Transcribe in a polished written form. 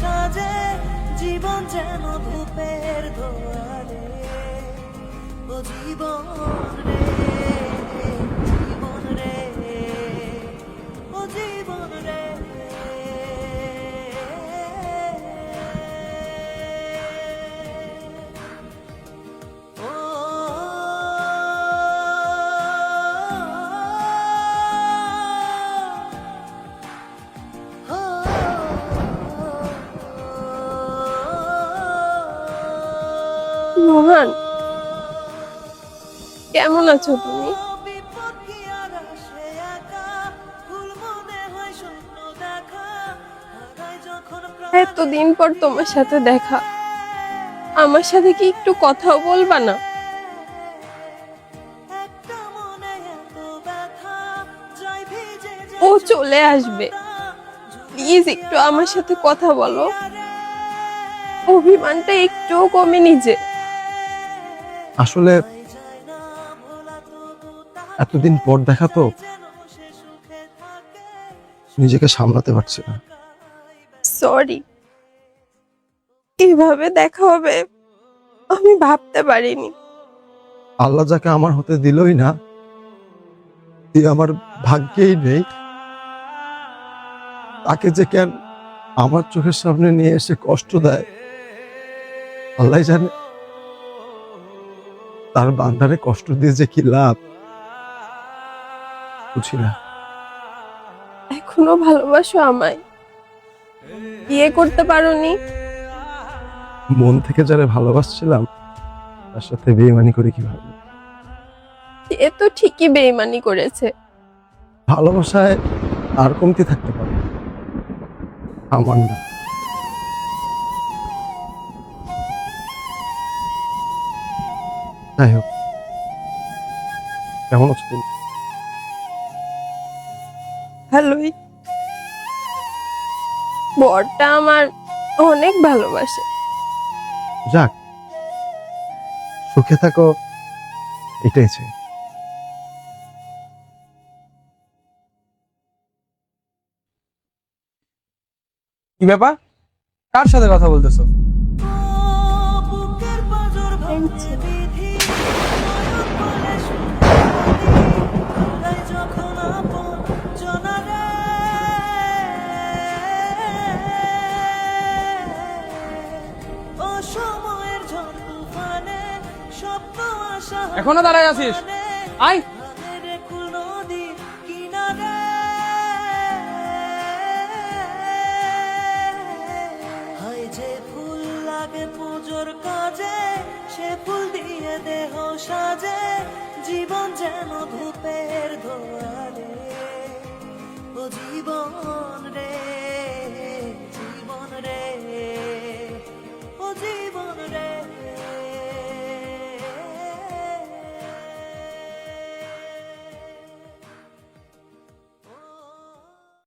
সাজে জীবন যেন ধূপের ধোয়ারে ও জীবন রে জীবন রে ও জীবন রে মোহন, কেমন আছো তুমি? এতদিন পর তোমার সাথে দেখা, আমার সাথে কি একটু কথাও বলবা না? ও চলে আসবে, প্লিজ একটু আমার সাথে কথা বলো। অভিমানটা একটুও কমেনি যে। আসলে এতদিন পর দেখা তো, নিজেকে সামলাতে পারছি না। সরি, এভাবে দেখা হবে আমি ভাবতে পারিনি। আল্লাহ যাকে আমার হতে দিলই না, আমার ভাগ্যেই নেই, তাকে যে কেন আমার চোখের সামনে নিয়ে এসে কষ্ট দেয় আল্লাহ জানে। তার বান্দারে কষ্ট দিয়ে যে কি লাভ বুঝি না। এখনো ভালোবাসো আমায়? বিয়ে করতে পারোনি? মন থেকে যারা ভালোবাসছিলাম তার সাথে বেইমানি করে কিভাবে? এ তো ঠিকই বেইমানি করেছে। ভালোবাসায় আর কমতি থাকতে পারে, আমার না। যাই হোক, কেমন আছো তুমি? ভালোই। বরটা আমার অনেক ভালোবাসে। যাক, সুখে থাকো, এটাই চাই। কি ব্যাপার, কার সাথে কথা বলতেছো? এখনো দাঁড়ায় আছিস? আয়। পুজোর কাজে সে ফুল দিয়ে দেহ সাজে জীবন যেন ধূপের ধোয়ারে ও জীবন রে